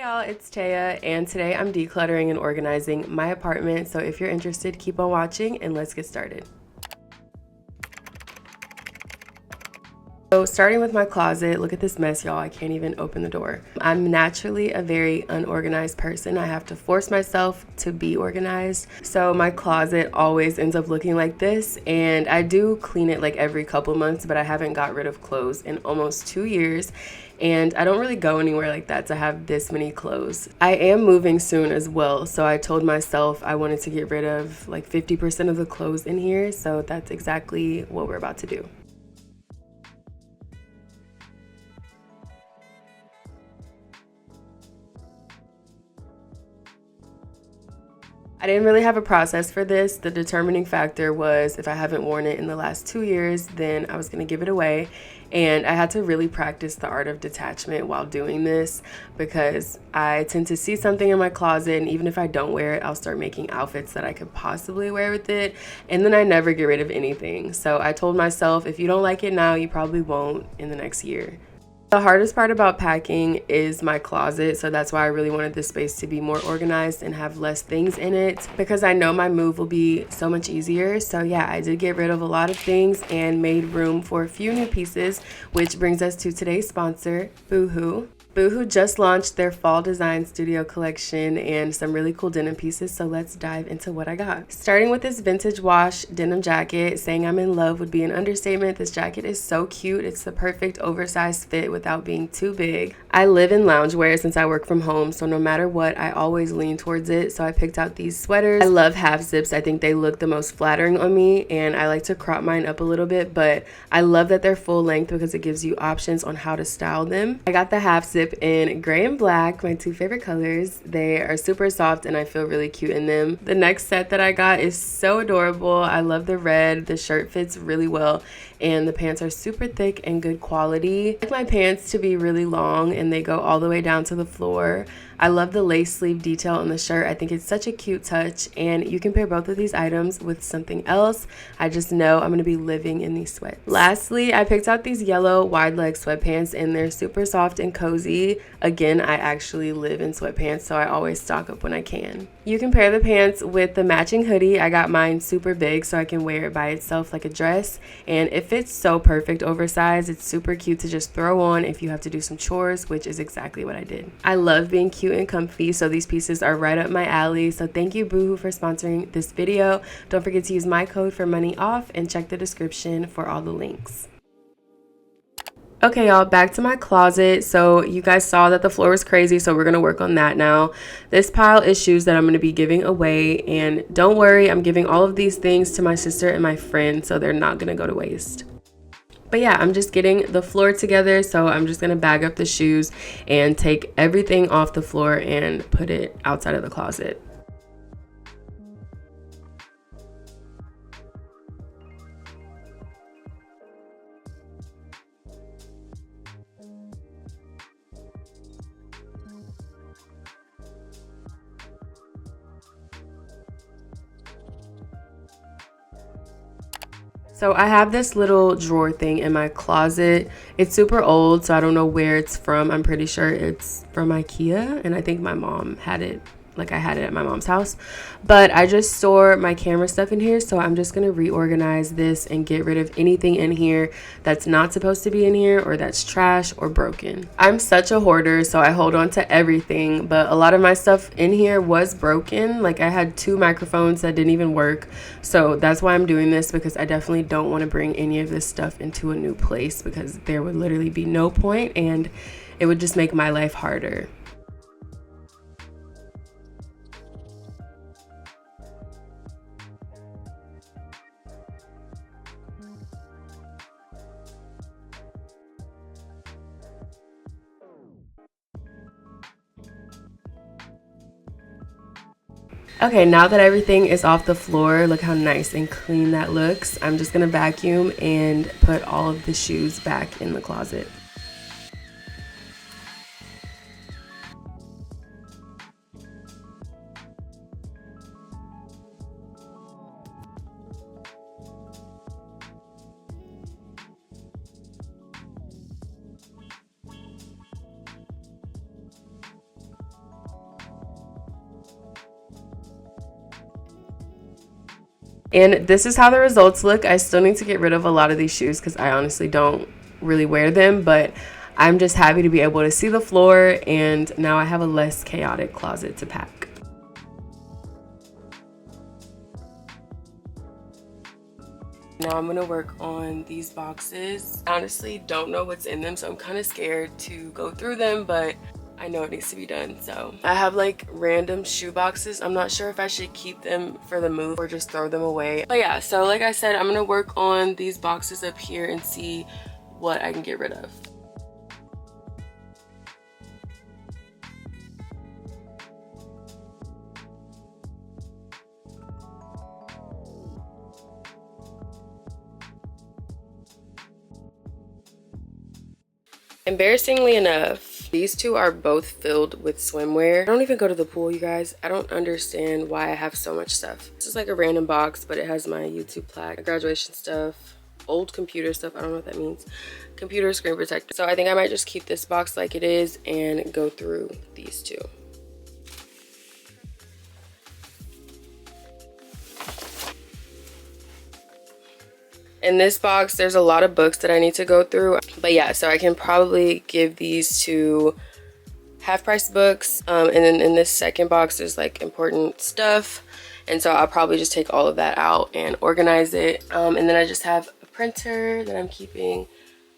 Y'all, it's Taya, and today I'm decluttering and organizing my apartment. So if you're interested, keep on watching and let's get started. So starting with my closet, look at this mess, y'all. I can't even open the door. I'm naturally a very unorganized person. I have to force myself to be organized. So my closet always ends up looking like this, and I do clean it like every couple months, but I haven't got rid of clothes in almost 2 years. And I don't really go anywhere like that to have this many clothes. I am moving soon as well, so I told myself I wanted to get rid of like 50% of the clothes in here, so that's exactly what we're about to do. I didn't really have a process for this. The determining factor was if I haven't worn it in the last 2 years, then I was going to give it away. And I had to really practice the art of detachment while doing this because I tend to see something in my closet, and even if I don't wear it, I'll start making outfits that I could possibly wear with it, and then I never get rid of anything. So I told myself, if you don't like it now, you probably won't in the next year. The hardest part about packing is my closet, so that's why I really wanted this space to be more organized and have less things in it because I know my move will be so much easier. So yeah, I did get rid of a lot of things and made room for a few new pieces, which brings us to today's sponsor, Boohoo. Boohoo just launched their fall design studio collection and some really cool denim pieces, so let's dive into what I got. Starting with this vintage wash denim jacket, saying I'm in love would be an understatement. This jacket is so cute. It's the perfect oversized fit without being too big. I live in loungewear since I work from home, so no matter what, I always lean towards it, so I picked out these sweaters. I love half zips. I think they look the most flattering on me, and I like to crop mine up a little bit, but I love that they're full length because it gives you options on how to style them. I got the half zip in gray and black, my two favorite colors. They are super soft and I feel really cute in them. The next set that I got is so adorable. I love the red. The shirt fits really well and the pants are super thick and good quality. I like my pants to be really long and they go all the way down to the floor. I love the lace sleeve detail on the shirt. I think it's such a cute touch, and you can pair both of these items with something else. I just know I'm going to be living in these sweats. Lastly, I picked out these yellow wide leg sweatpants and they're super soft and cozy. Again, I actually live in sweatpants, so I always stock up when I can. You can pair the pants with the matching hoodie. I got mine super big so I can wear it by itself like a dress, and it fits so perfect oversized. It's super cute to just throw on if you have to do some chores, which is exactly what I did. I love being cute and comfy, so these pieces are right up my alley. So thank you, Boohoo, for sponsoring this video. Don't forget to use my code for money off and check the description for all the links. Okay, y'all, back to my closet. So you guys saw that the floor was crazy, so we're going to work on that now. This pile is shoes that I'm going to be giving away, and don't worry, I'm giving all of these things to my sister and my friend, so they're not going to go to waste. But yeah, I'm just getting the floor together, so I'm just going to bag up the shoes and take everything off the floor and put it outside of the closet. So I have this little drawer thing in my closet. It's super old, so I don't know where it's from. I'm pretty sure it's from IKEA, and I think my mom had it. Like I had it at my mom's house, but I just store my camera stuff in here, so I'm just gonna reorganize this and get rid of anything in here that's not supposed to be in here or that's trash or broken. I'm such a hoarder, so I hold on to everything, but a lot of my stuff in here was broken. Like I had 2 microphones that didn't even work, so that's why I'm doing this, because I definitely don't want to bring any of this stuff into a new place because there would literally be no point and it would just make my life harder. Okay, now that everything is off the floor, look how nice and clean that looks. I'm just gonna vacuum and put all of the shoes back in the closet. And this is how the results look. I still need to get rid of a lot of these shoes because I honestly don't really wear them, but I'm just happy to be able to see the floor, and now I have a less chaotic closet to pack. Now I'm gonna work on these boxes. I honestly don't know what's in them, so I'm kind of scared to go through them, but I know it needs to be done. So I have like random shoe boxes. I'm not sure if I should keep them for the move or just throw them away. But yeah, so like I said, I'm gonna work on these boxes up here and see what I can get rid of. Embarrassingly enough, these two are both filled with swimwear. I don't even go to the pool, you guys. I don't understand why I have so much stuff. This is like a random box, but it has my YouTube plaque, my graduation stuff, old computer stuff. I don't know what that means. Computer screen protector. So I think I might just keep this box like it is and go through these two. In this box, there's a lot of books that I need to go through. But yeah, so I can probably give these to half-price books. And then in this second box, there's like important stuff. And so I'll probably just take all of that out and organize it. And then I just have a printer that I'm keeping,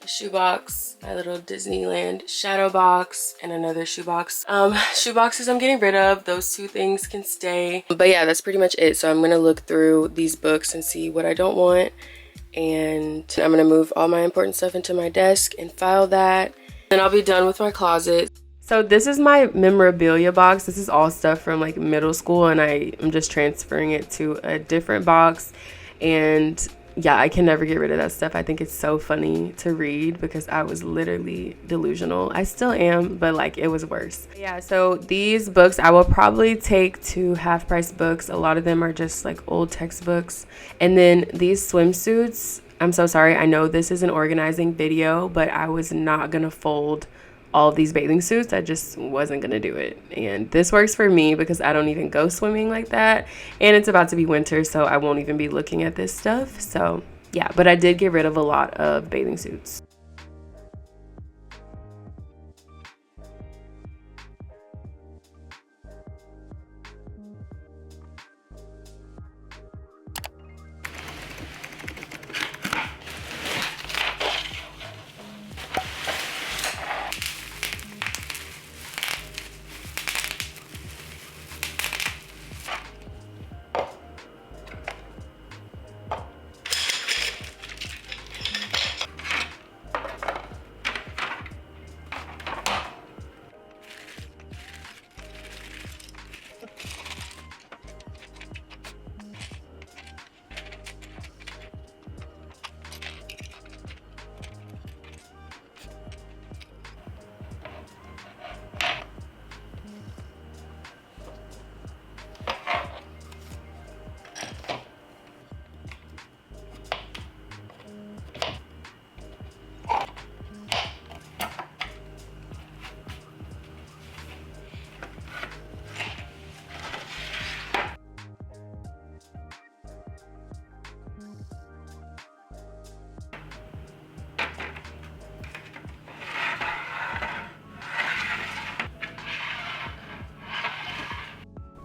a shoebox, my little Disneyland shadow box, and another shoebox. Shoe boxes I'm getting rid of. Those two things can stay. But yeah, that's pretty much it. So I'm gonna look through these books and see what I don't want. And I'm gonna move all my important stuff into my desk and file that. Then I'll be done with my closet. So this is my memorabilia box. This is all stuff from like middle school, and I'm just transferring it to a different box. And yeah, I can never get rid of that stuff. I think it's so funny to read because I was literally delusional. I still am, but like it was worse. Yeah, so these books I will probably take to half-price books. A lot of them are just like old textbooks. And then these swimsuits, I'm so sorry. I know this is an organizing video, but I was not gonna fold all of these bathing suits. I just wasn't gonna do it. And this works for me because I don't even go swimming like that, and it's about to be winter, so I won't even be looking at this stuff. So yeah, but I did get rid of a lot of bathing suits.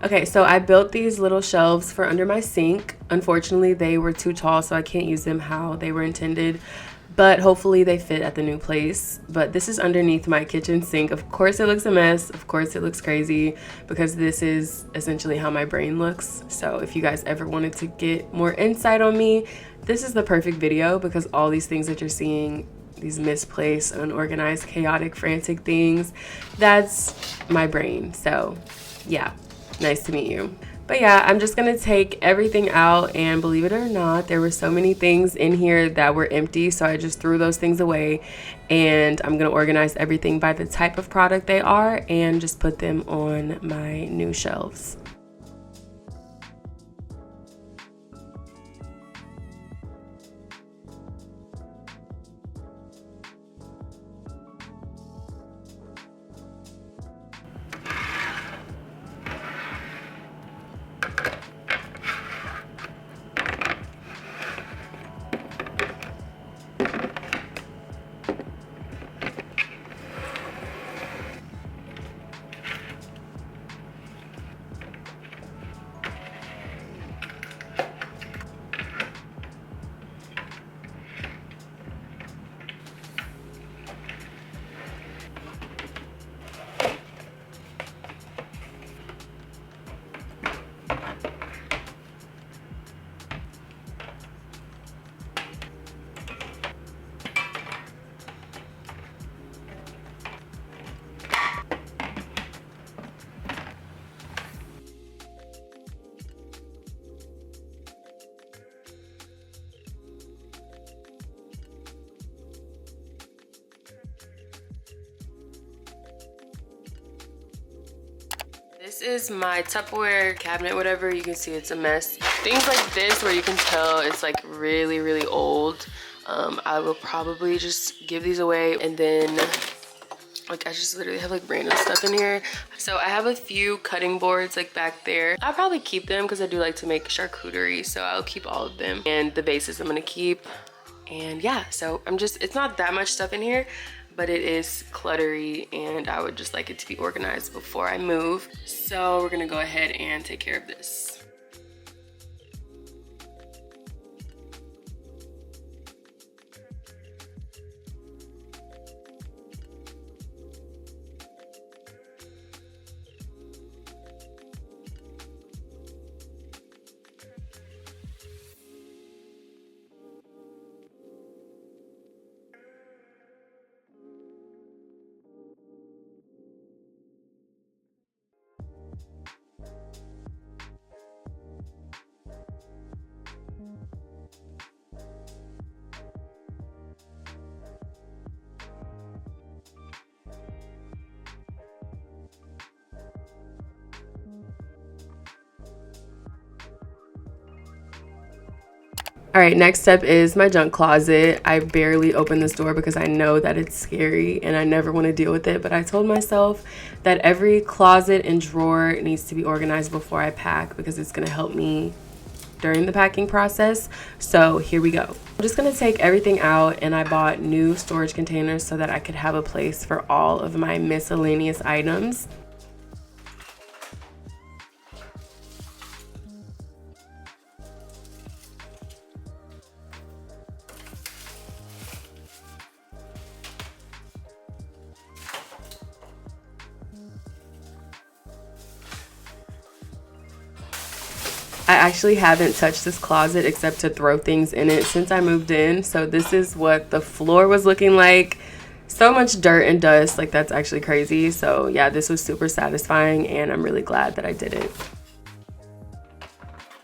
Okay, so I built these little shelves for under my sink. Unfortunately, they were too tall, so I can't use them how they were intended, but hopefully they fit at the new place. But this is underneath my kitchen sink. Of course it looks a mess. Of course it looks crazy because this is essentially how my brain looks. So if you guys ever wanted to get more insight on me, this is the perfect video because all these things that you're seeing, these misplaced, unorganized, chaotic, frantic things, that's my brain. So yeah. Nice to meet you. But yeah, I'm just gonna take everything out, and believe it or not, there were so many things in here that were empty, so I just threw those things away, and I'm gonna organize everything by the type of product they are and just put them on my new shelves. This is my Tupperware cabinet, whatever. You can see it's a mess. Things like this where you can tell it's like really, really old. I will probably just give these away, and then like I just literally have like random stuff in here. So I have a few cutting boards like back there. I'll probably keep them because I do like to make charcuterie, so I'll keep all of them. And the vases I'm gonna keep. And yeah, so it's not that much stuff in here, but it is cluttery and I would just like it to be organized before I move. So we're gonna go ahead and take care of this. All right, next step is my junk closet. I barely open this door because I know that it's scary and I never want to deal with it, but I told myself that every closet and drawer needs to be organized before I pack because it's going to help me during the packing process. So here we go. I'm just going to take everything out, and I bought new storage containers so that I could have a place for all of my miscellaneous items. I actually haven't touched this closet except to throw things in it since I moved in. So this is what the floor was looking like. So much dirt and dust, like that's actually crazy. So yeah, this was super satisfying and I'm really glad that I did it.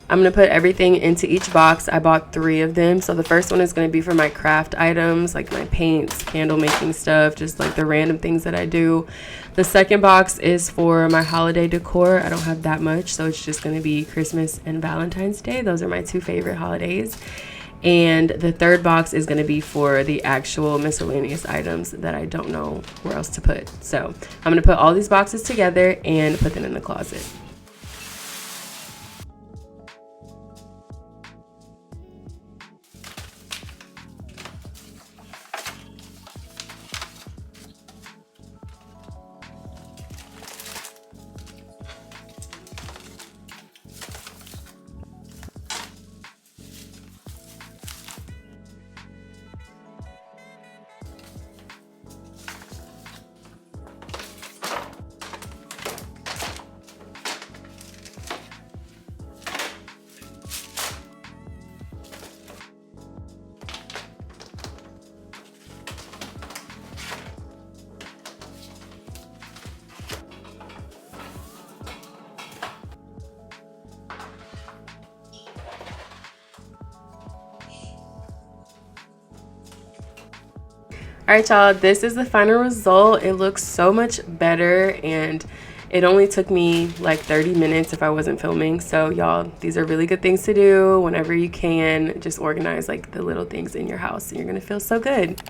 I'm gonna put everything into each box. I bought 3 of them. So the first one is gonna be for my craft items, like my paints, candle making stuff, just like the random things that I do. The second box is for my holiday decor. I don't have that much, so it's just gonna be Christmas and Valentine's Day. Those are my 2 favorite holidays. And the third box is gonna be for the actual miscellaneous items that I don't know where else to put. So I'm gonna put all these boxes together and put them in the closet. All right, y'all, this is the final result. It looks so much better and it only took me like 30 minutes if I wasn't filming. So y'all, these are really good things to do whenever you can. Just organize like the little things in your house and you're gonna feel so good.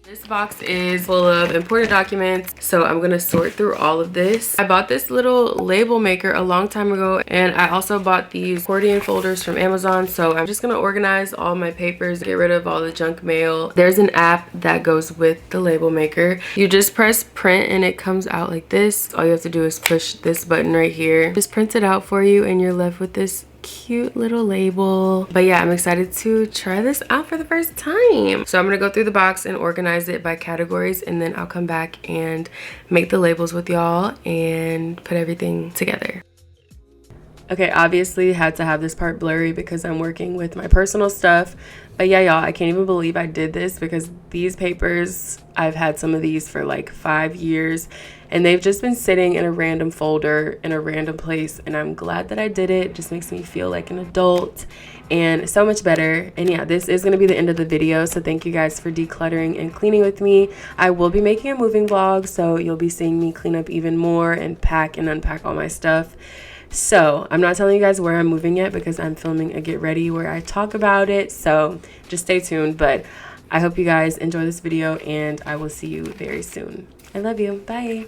This box is full of important documents, so I'm gonna sort through all of this. I bought this little label maker a long time ago, and I also bought these accordion folders from Amazon, so I'm just gonna organize all my papers, get rid of all the junk mail. There's an app that goes with the label maker. You just press print and it comes out like this. All you have to do is push this button right here. Just print it out for you and you're left with this cute little label. But yeah, I'm excited to try this out for the first time. So I'm gonna go through the box and organize it by categories, and then I'll come back and make the labels with y'all and put everything together. Okay, obviously had to have this part blurry because I'm working with my personal stuff. But yeah, y'all, I can't even believe I did this because these papers, I've had some of these for like 5 years and they've just been sitting in a random folder in a random place, and I'm glad that I did it. It just makes me feel like an adult and so much better. And yeah, this is going to be the end of the video, so thank you guys for decluttering and cleaning with me. I will be making a moving vlog, so you'll be seeing me clean up even more and pack and unpack all my stuff. So I'm not telling you guys where I'm moving yet because I'm filming a get ready where I talk about it, so just stay tuned. But I hope you guys enjoy this video, and I will see you very soon. I love you. Bye.